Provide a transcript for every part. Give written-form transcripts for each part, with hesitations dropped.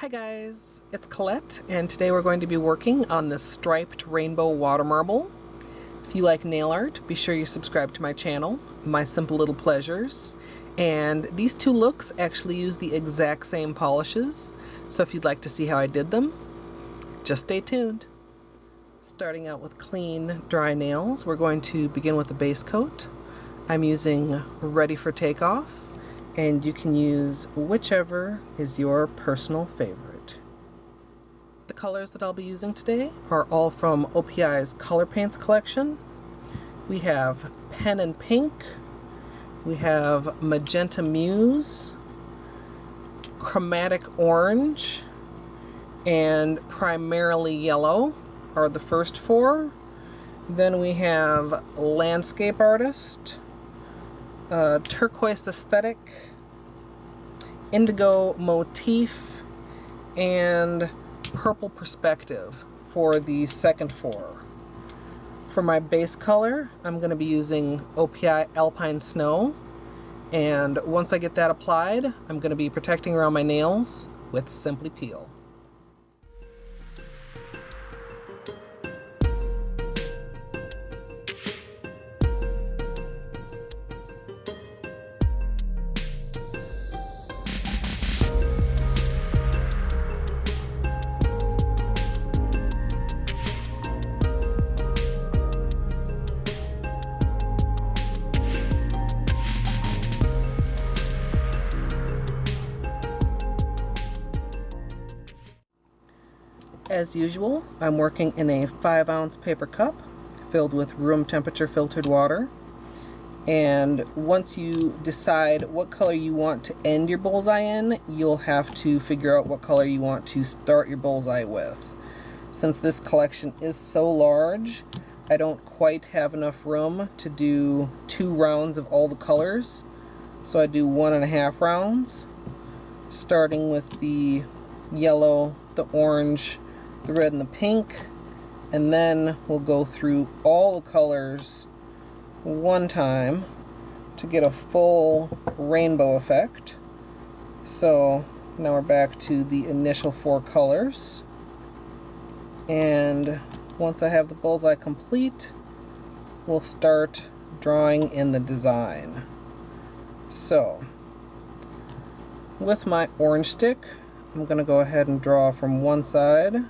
Hi guys, it's Colette, and today we're going to be working on this striped rainbow water marble. If you like nail art, be sure you subscribe to my channel, My Simple Little Pleasures. And these two looks actually use the exact same polishes, so if you'd like to see how I did them, just stay tuned. Starting out with clean, dry nails, we're going to begin with the base coat. I'm using Ready for Takeoff, and you can use whichever is your personal favorite. The colors that I'll be using today are all from OPI's Color Paints collection. We have Pen and Pink, we have Magenta Muse, Chromatic Orange, and Primarily Yellow are the first four. Then we have Landscape Artist, Turquoise Aesthetic, Indigo Motif, and Purple Perspective for the second four. For my base color, I'm going to be using OPI Alpine Snow, and once I get that applied, I'm going to be protecting around my nails with Simply Peel. As usual, I'm working in a 5-ounce paper cup filled with room temperature filtered water. And once you decide what color you want to end your bullseye in, you'll have to figure out what color you want to start your bullseye with. Since this collection is so large, I don't quite have enough room to do 2 rounds of all the colors. So I do 1.5 rounds, starting with the yellow, the orange, the red and the pink, and then we'll go through all the colors one time to get a full rainbow effect. So now we're back to the initial 4 colors, and once I have the bullseye complete, we'll start drawing in the design. So with my orange stick, I'm going to go ahead and draw from one side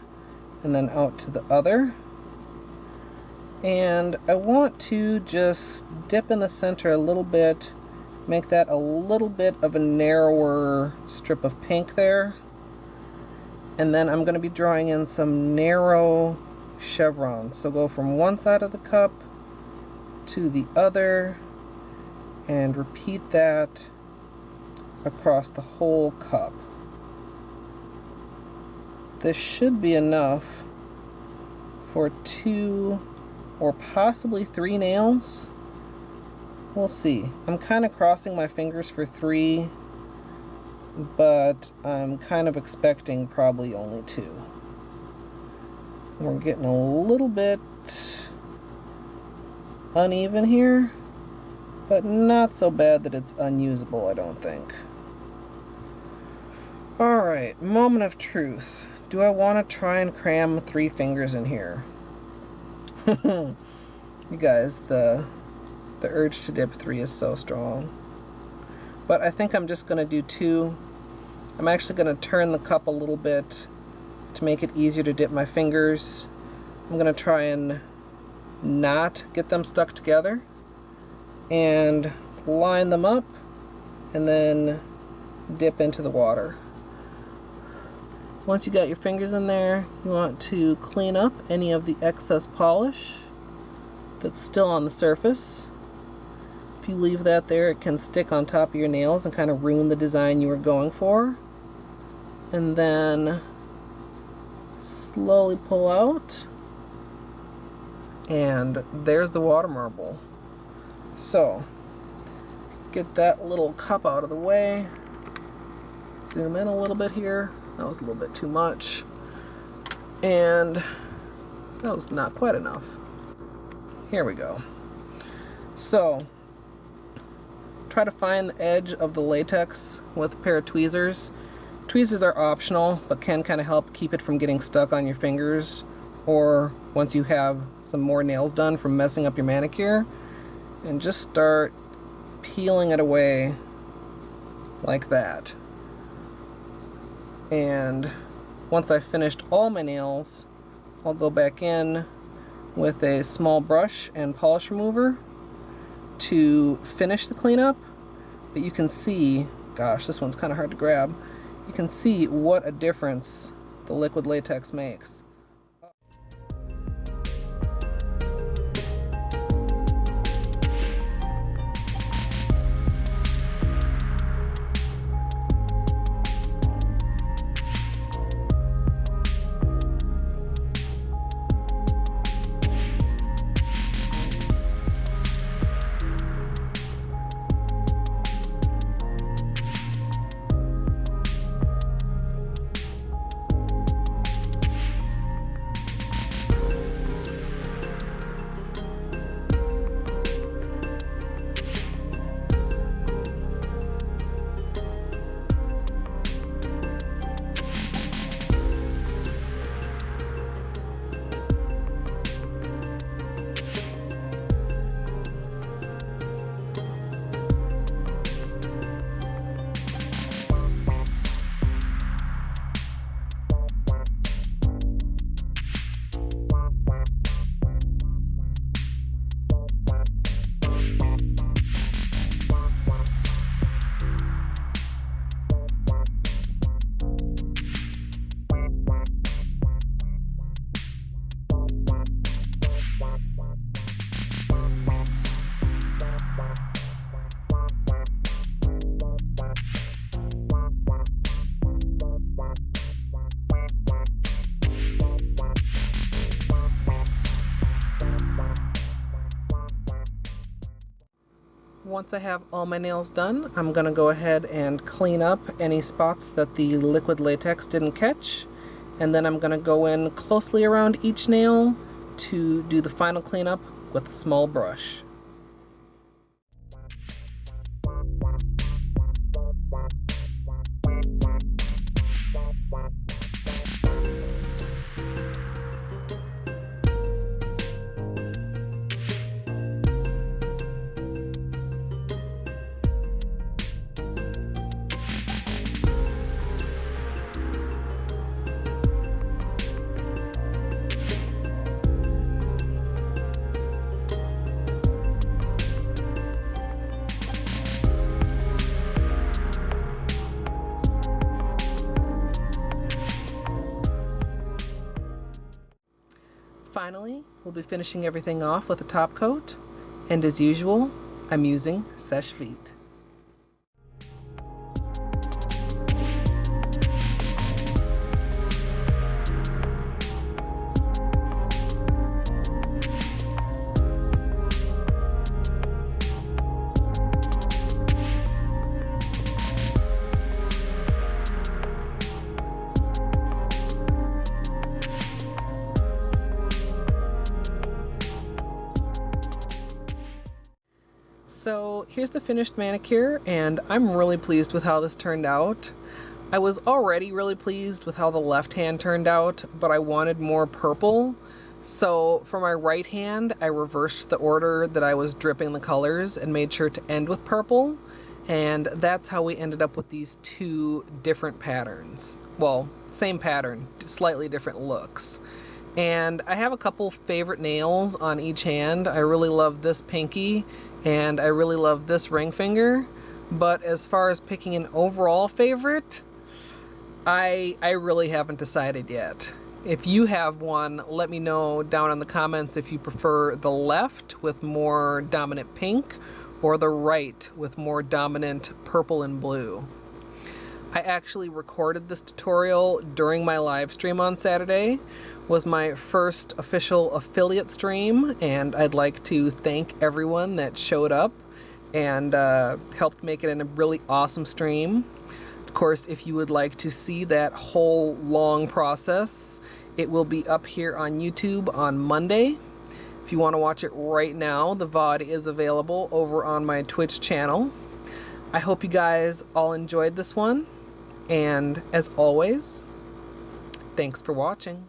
and then out to the other. And I want to just dip in the center a little bit, make that a little bit of a narrower strip of pink there. And then I'm going to be drawing in some narrow chevrons. So go from one side of the cup to the other and repeat that across the whole cup. This should be enough for 2 or possibly 3 nails. We'll see. I'm kind of crossing my fingers for 3, but I'm kind of expecting probably only 2. We're getting a little bit uneven here, but not so bad that it's unusable, I don't think. Alright, moment of truth. Do I want to try and cram 3 fingers in here? You guys, the urge to dip 3 is so strong. But I think I'm just going to do 2. I'm actually going to turn the cup a little bit to make it easier to dip my fingers. I'm going to try and not get them stuck together and line them up and then dip into the water. Once you got your fingers in there, you want to clean up any of the excess polish that's still on the surface. If you leave that there, it can stick on top of your nails and kind of ruin the design you were going for. And then slowly pull out, and there's the water marble. So get that little cup out of the way, zoom in a little bit here. That was a little bit too much, and that was not quite enough. Here we go. So try to find the edge of the latex with a pair of tweezers. Tweezers are optional, but can kind of help keep it from getting stuck on your fingers, or once you have some more nails done, from messing up your manicure. And just start peeling it away like that. And once I've finished all my nails, I'll go back in with a small brush and polish remover to finish the cleanup. But you can see, gosh, this one's kind of hard to grab. You can see what a difference the liquid latex makes. Once I have all my nails done, I'm going to go ahead and clean up any spots that the liquid latex didn't catch, and then I'm going to go in closely around each nail to do the final cleanup with a small brush. Finally, we'll be finishing everything off with a top coat, and as usual, I'm using Seche Vite. So here's the finished manicure, and I'm really pleased with how this turned out. I was already really pleased with how the left hand turned out, but I wanted more purple. So for my right hand, I reversed the order that I was dripping the colors and made sure to end with purple. And that's how we ended up with these two different patterns. Well, same pattern, slightly different looks. And I have a couple favorite nails on each hand. I really love this pinky, and I really love this ring finger. But as far as picking an overall favorite, I really haven't decided yet. If you have one, let me know down in the comments if you prefer the left with more dominant pink or the right with more dominant purple and blue. I actually recorded this tutorial during my live stream on Saturday. It was my first official affiliate stream, and I'd like to thank everyone that showed up and helped make it a really awesome stream. Of course, if you would like to see that whole long process, it will be up here on YouTube on Monday. If you want to watch it right now, the VOD is available over on my Twitch channel. I hope you guys all enjoyed this one. And as always, thanks for watching.